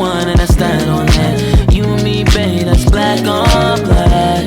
one and I stand on that. You and me, babe, that's black on black.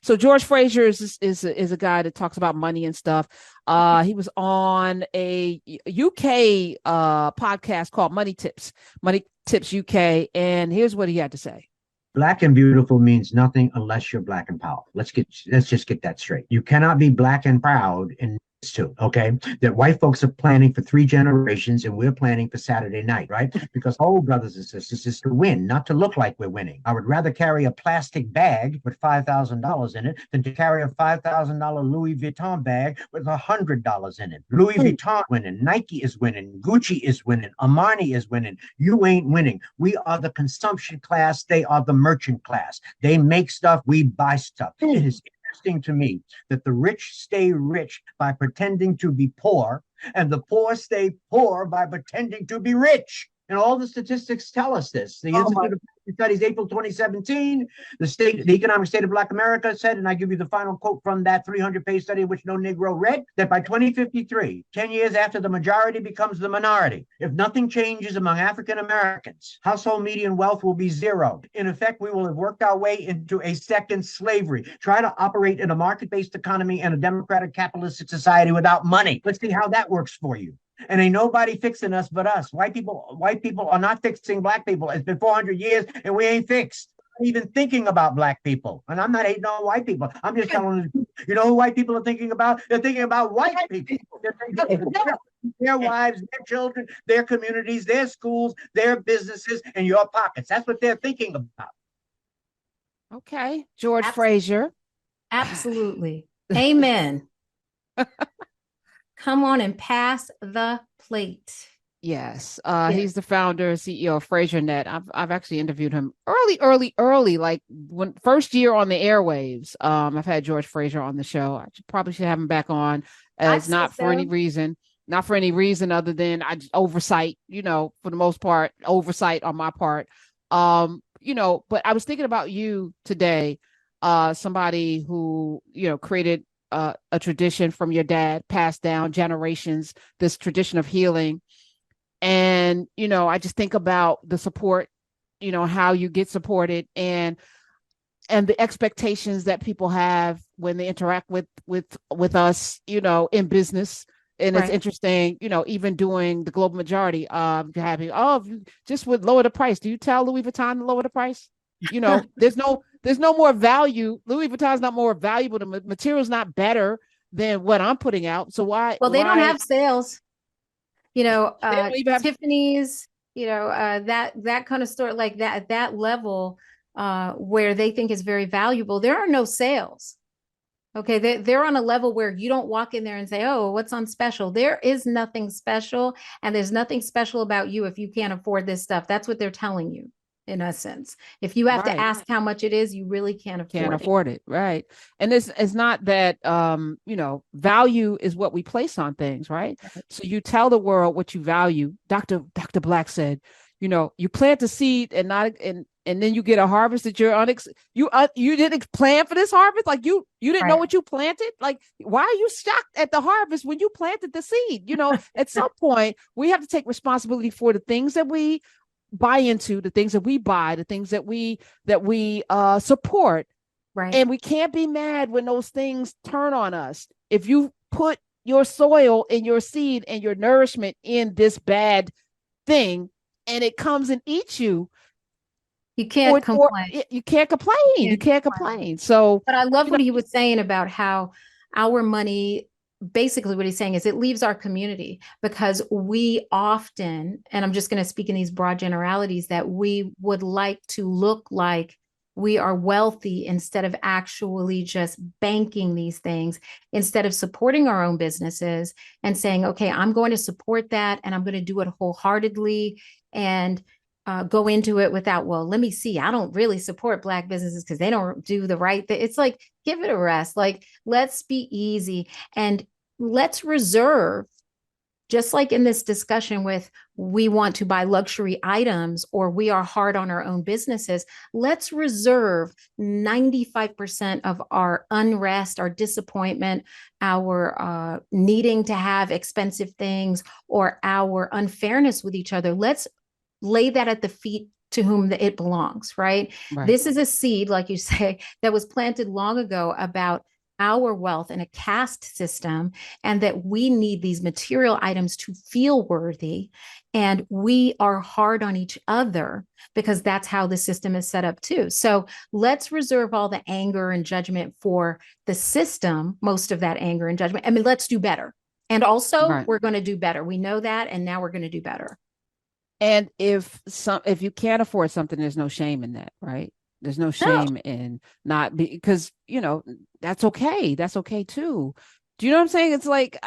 So George Fraser is a guy that talks about money and stuff. He was on a UK podcast called Money Tips UK, and here's what he had to say. Black and beautiful means nothing unless you're black and powerful. Let's just get that straight. You cannot be black and proud and too, okay? That white folks are planning for 3 generations and we're planning for Saturday night, right? Because whole brothers and sisters is to win, not to look like we're winning. I would rather carry a plastic bag with $5,000 in it than to carry a $5,000 Louis Vuitton bag with $100 in it. Louis Vuitton winning, Nike is winning, Gucci is winning, Armani is winning. You ain't winning. We are the consumption class. They are the merchant class. They make stuff, we buy stuff. It is interesting to me that the rich stay rich by pretending to be poor, and the poor stay poor by pretending to be rich. And all the statistics tell us this. The Institute of Studies, April 2017, the Economic State of Black America said, and I give you the final quote from that 300-page study, which no Negro read, that by 2053, 10 years after the majority becomes the minority, if nothing changes among African Americans, household median wealth will be 0. In effect, we will have worked our way into a second slavery. Try to operate in a market-based economy and a democratic capitalistic society without money. Let's see how that works for you. And ain't nobody fixing us but us. White people are not fixing black people. It's been 400 years and we ain't fixed. Even thinking about black people. And I'm not hating on white people. I'm just telling you, you know who white people are thinking about? They're thinking about white people. They're thinking about their wives, their children, their communities, their schools, their businesses, and your pockets. That's what they're thinking about. Okay, George Fraser. Absolutely. Amen. Come on and pass the plate. Yes. He's the founder and CEO of FraserNet. I've actually interviewed him early, like when first year on the airwaves. I've had George Fraser on the show. I probably should have him back on as not for any reason other than oversight, for the most part, oversight on my part. But I was thinking about you today, somebody who, created a tradition from your dad, passed down generations, this tradition of healing. And, I just think about the support, how you get supported and the expectations that people have when they interact with us, in business. And It's interesting, even doing the global majority of having, just would lower the price. Do you tell Louis Vuitton to lower the price? There's no more value. Louis Vuitton's not more valuable. The material's not better than what I'm putting out. So why? Well, they don't have sales. Have Tiffany's, that kind of store like that at that level where they think is very valuable. There are no sales. Okay, they're on a level where you don't walk in there and say, oh, what's on special? There is nothing special, and there's nothing special about you if you can't afford this stuff. That's what they're telling you, in essence. If you have to ask how much it is, you really can't afford it. Right. And it's not that, value is what we place on things, right? So you tell the world what you value. Dr. Black said, you plant the seed and then you get a harvest that you didn't plan for this harvest. Like you didn't know what you planted. Like, why are you shocked at the harvest when you planted the seed? At some point we have to take responsibility for the things that we buy into, the things that we buy, the things that we support. Right. And we can't be mad when those things turn on us. If you put your soil and your seed and your nourishment in this bad thing and it comes and eats you, you can't complain. You can't complain. So, but I love what he was saying about how our money, basically what he's saying is it leaves our community because we often, and I'm just going to speak in these broad generalities, that we would like to look like we are wealthy instead of actually just banking these things, instead of supporting our own businesses and saying, okay, I'm going to support that and I'm going to do it wholeheartedly and go into it without, well, let me see, I don't really support Black businesses because they don't do the right thing. It's like, give it a rest. Like, let's be easy and let's reserve just like in this discussion with we want to buy luxury items or we are hard on our own businesses, let's reserve 95% of our unrest, our disappointment, our needing to have expensive things, or our unfairness with each other. Let's lay that at the feet to whom it belongs, right? This is a seed, like you say, that was planted long ago about our wealth in a caste system, and that we need these material items to feel worthy. And we are hard on each other because that's how the system is set up too. So let's reserve all the anger and judgment for the system, most of that anger and judgment. I mean, let's do better. And also, we're going to do better. We know that, and now we're going to do better. And if you can't afford something, there's no shame in that, right? There's no shame in not because, that's okay. That's okay too. Do you know what I'm saying? It's like,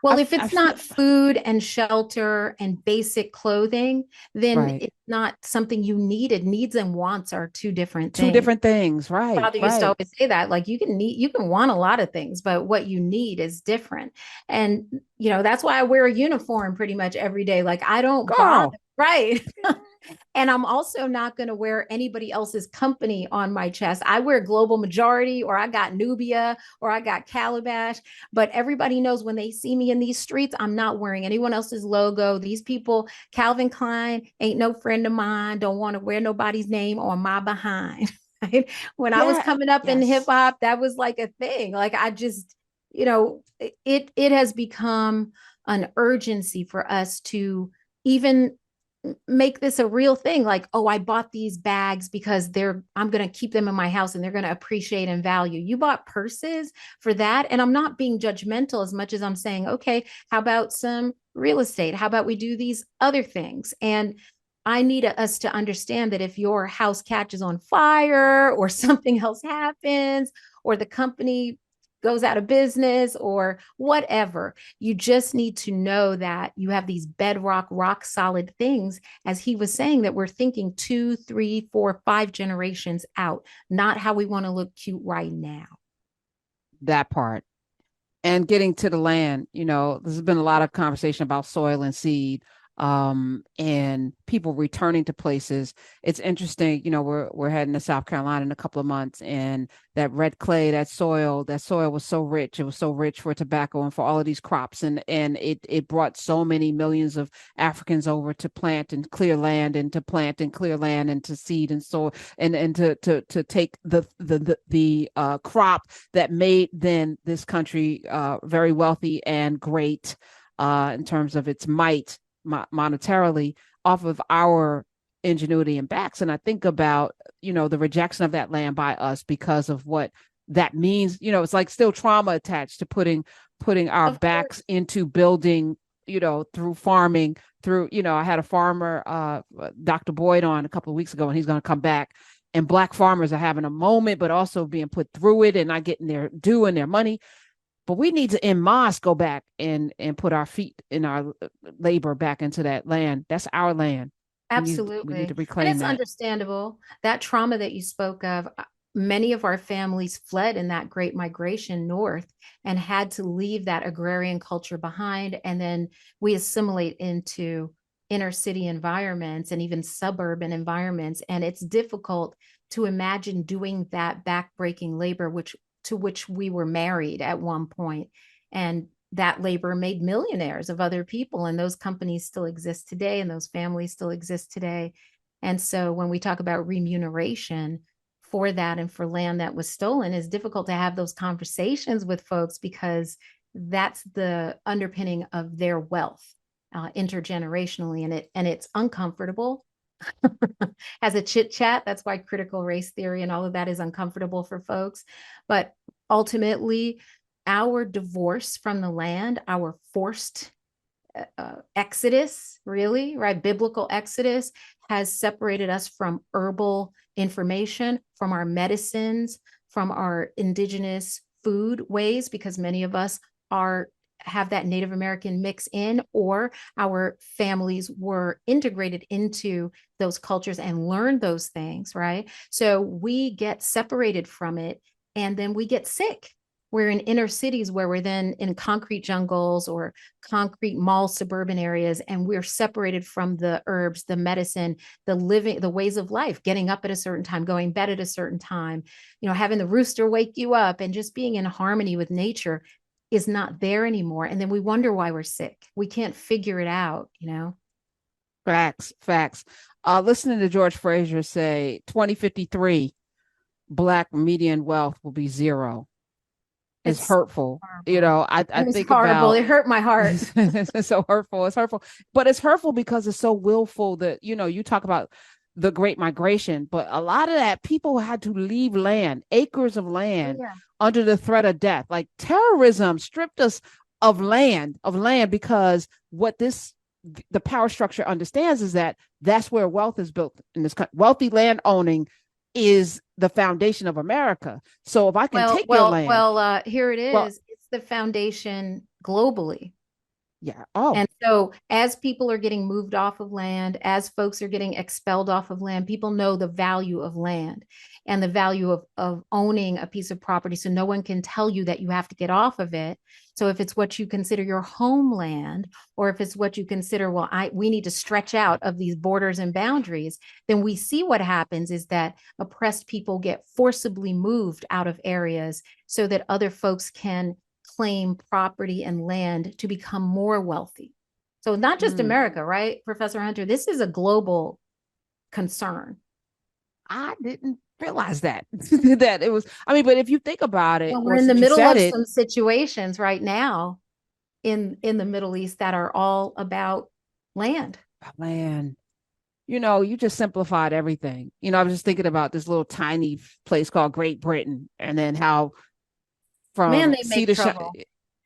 well, if it's not food and shelter and basic clothing, then it's not something you needed. Needs and wants are two different things. Two different things, right? Father used to always say that, like you can want a lot of things, but what you need is different. And that's why I wear a uniform pretty much every day. Like I don't bother, right? And I'm also not going to wear anybody else's company on my chest. I wear Global Majority, or I got Nubia, or I got Calabash. But everybody knows when they see me in these streets, I'm not wearing anyone else's logo. These people, Calvin Klein, ain't no friend of mine, don't want to wear nobody's name on my behind. Right? When I was coming up in hip hop, that was like a thing. Like I just, it has become an urgency for us to even make this a real thing. Like, oh, I bought these bags because I'm going to keep them in my house and they're going to appreciate and value. You bought purses for that. And I'm not being judgmental as much as I'm saying, okay, how about some real estate? How about we do these other things? And I need us to understand that if your house catches on fire or something else happens, or the company goes out of business or whatever, you just need to know that you have these bedrock, rock solid things, as he was saying, that we're thinking 2, 3, 4, 5 generations out, not how we want to look cute right now. That part. And getting to the land, there's been a lot of conversation about soil and seed, and people returning to places. It's interesting, we're heading to South Carolina in a couple of months, and that red clay, that soil was so rich. It was so rich for tobacco and for all of these crops. And it brought so many millions of Africans over to plant and clear land, and to plant and clear land, and to seed and sow, and to take the crop that made then this country very wealthy and great in terms of its might monetarily, off of our ingenuity and backs. And I think about, the rejection of that land by us because of what that means. It's like still trauma attached to putting our backs into building, through farming, through, I had a farmer, Dr. Boyd, on a couple of weeks ago, and he's going to come back. And Black farmers are having a moment, but also being put through it and not getting their due and their money. But we need to en masse go back and put our feet in our labor back into that land. That's our land. Absolutely. We need to reclaim and it's that. Understandable. That trauma that you spoke of, many of our families fled in that great migration north and had to leave that agrarian culture behind. And then we assimilate into inner city environments and even suburban environments. And it's difficult to imagine doing that backbreaking labor, to which we were married at one point. And that labor made millionaires of other people. And those companies still exist today, and those families still exist today. And so when we talk about remuneration for that and for land that was stolen, it's difficult to have those conversations with folks, because that's the underpinning of their wealth intergenerationally. And it's uncomfortable as a chit chat. That's why critical race theory and all of that is uncomfortable for folks. But ultimately, our divorce from the land, our forced exodus, really, right? Biblical exodus has separated us from herbal information, from our medicines, from our indigenous food ways, because many of us have that Native American mix in, or our families were integrated into those cultures and learned those things, right? So we get separated from it, and then we get sick. We're in inner cities where we're then in concrete jungles or concrete mall suburban areas, and we're separated from the herbs, the medicine, the living, the ways of life, getting up at a certain time, going bed at a certain time, having the rooster wake you up, and just being in harmony with nature is not there anymore. And then we wonder why we're sick. We can't figure it out. Facts. Listening to George Fraser say 2053, Black median wealth will be zero. It's hurtful. Horrible. I It's think horrible. about It hurt my heart. It's so hurtful. It's hurtful, but it's hurtful because it's so willful that, you talk about the Great Migration, but a lot of that people had to leave land, acres of land, under the threat of death. Like terrorism stripped us of land, because what the power structure understands is that that's where wealth is built in this country. Wealthy land owning is the foundation of America. So if I can take your land, here it is. It's the foundation globally. Yeah. Oh. And so as people are getting moved off of land, as folks are getting expelled off of land, people know the value of land and the value of owning a piece of property. So no one can tell you that you have to get off of it. So if it's what you consider your homeland, or if it's what you consider, we need to stretch out of these borders and boundaries, then we see what happens is that oppressed people get forcibly moved out of areas so that other folks can claim property and land to become more wealthy. So not just America, right, Professor Hunter? This is a global concern. I didn't realize that that it was. I mean, but if you think about it, we're in the middle of some situations right now in the Middle East that are all about land. Land. You just simplified everything. I was just thinking about this little tiny place called Great Britain, and then how from they make trouble.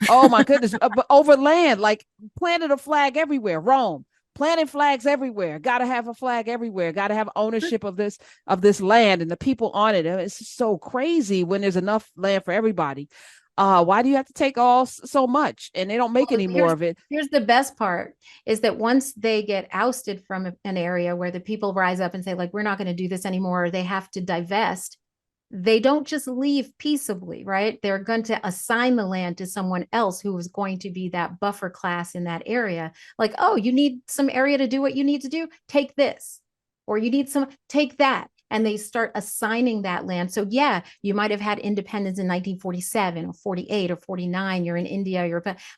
Oh my goodness, over land, like planted a flag everywhere. Rome, planted flags everywhere. Got to have a flag everywhere. Got to have ownership of this land and the people on it. It's so crazy when there's enough land for everybody. Why do you have to take so much? And they don't make any more of it. Here's the best part is that once they get ousted from an area where the people rise up and say, like, we're not going to do this anymore, or they have to divest, they don't just leave peaceably, right? They're going to assign the land to someone else who is going to be that buffer class in that area. Like, oh, you need some area to do what you need to do? Take this. Or you need take that. And they start assigning that land. So yeah, you might have had independence in 1947 or 48 or 49. You're in India.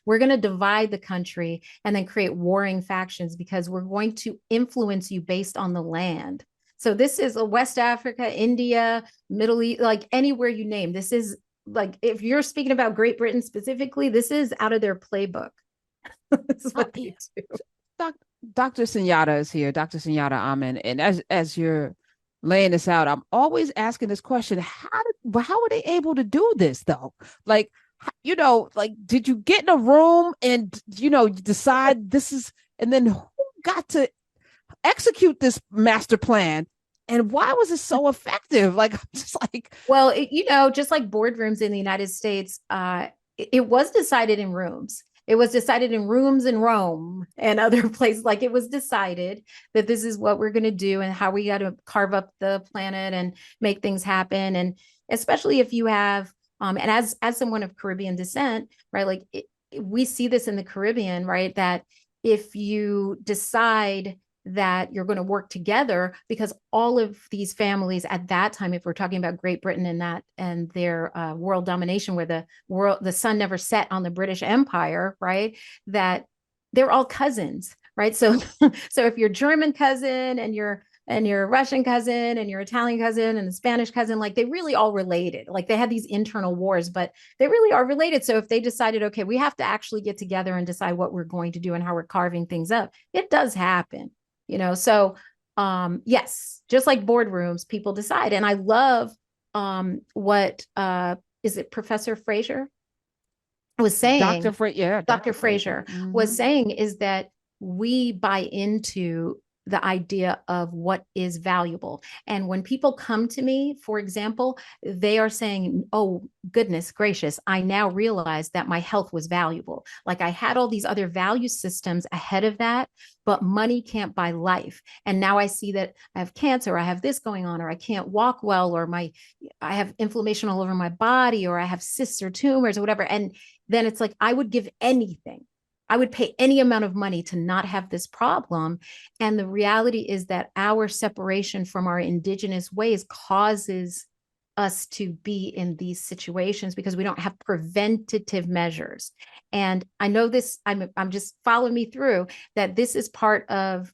We're going to divide the country and then create warring factions because we're going to influence you based on the land. So this is West Africa, India, Middle East, like anywhere you name. This is like, if you're speaking about Great Britain specifically, this is out of their playbook. This is what they do. Dr. Sunyatta is here, Dr. Sunyatta Amin. And as you're laying this out, I'm always asking this question: how are they able to do this though? Like, did you get in a room and decide this is, and then who got to execute this master plan, and why was it so effective? Like, just like, well, just like boardrooms in the United States, it was decided in rooms. It was decided in rooms in Rome and other places. Like, it was decided that this is what we're going to do and how we got to carve up the planet and make things happen. And especially if you have, and as someone of Caribbean descent, right, like we see this in the Caribbean, right, that if you decide that you're going to work together, because all of these families at that time, if we're talking about Great Britain and their world domination, where the sun never set on the British Empire, right, that they're all cousins, right? So if you're German cousin and you're Russian cousin and your Italian cousin and the Spanish cousin, like they really all related. Like they had these internal wars, but they really are related. So if they decided, okay, we have to actually get together and decide what we're going to do and how we're carving things up, it does happen. So yes, just like boardrooms, people decide. And I love what is it Professor Fraser was saying? Dr. Fraser was saying is that we buy into the idea of what is valuable. And when people come to me, for example, they are saying, oh, goodness gracious, I now realize that my health was valuable. Like I had all these other value systems ahead of that, but money can't buy life. And now I see that I have cancer, I have this going on, or I can't walk well, or I have inflammation all over my body, or I have cysts or tumors or whatever. And then it's like, I would give anything. I would pay any amount of money to not have this problem. And the reality is that our separation from our indigenous ways causes us to be in these situations because we don't have preventative measures. And I know this, I'm just following me through that this is part of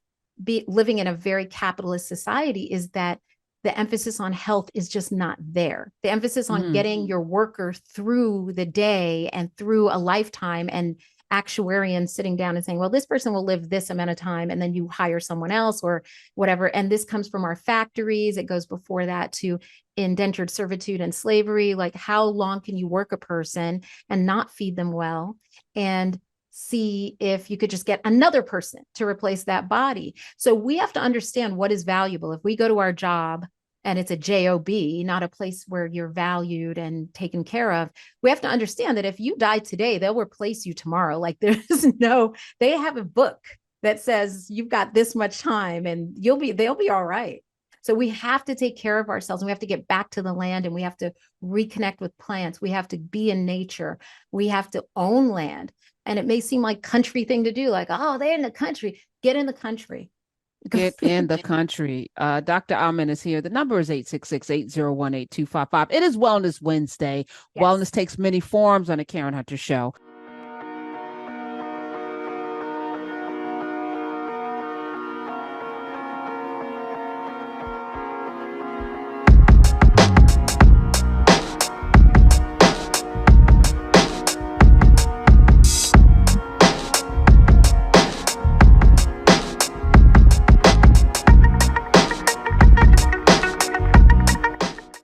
living in a very capitalist society, is that the emphasis on health is just not there. The emphasis on getting your worker through the day and through a lifetime, and actuarian sitting down and saying, well, this person will live this amount of time, and then you hire someone else or whatever. And this comes from our factories. It goes before that to indentured servitude and slavery. Like, how long can you work a person and not feed them well, and see if you could just get another person to replace that body? So we have to understand what is valuable. If we go to our job and it's a job, not a place where you're valued and taken care of, we have to understand that if you die today, they'll replace you tomorrow. Like they have a book that says you've got this much time and they'll be all right. So we have to take care of ourselves, and we have to get back to the land, and we have to reconnect with plants. We have to be in nature. We have to own land. And it may seem like country thing to do, like, oh, they're in the country. Get in the country. Get in the country. Dr. Alman is here. The number is 866-801-8255. It is Wellness Wednesday. Yes. Wellness takes many forms on the Karen Hunter Show.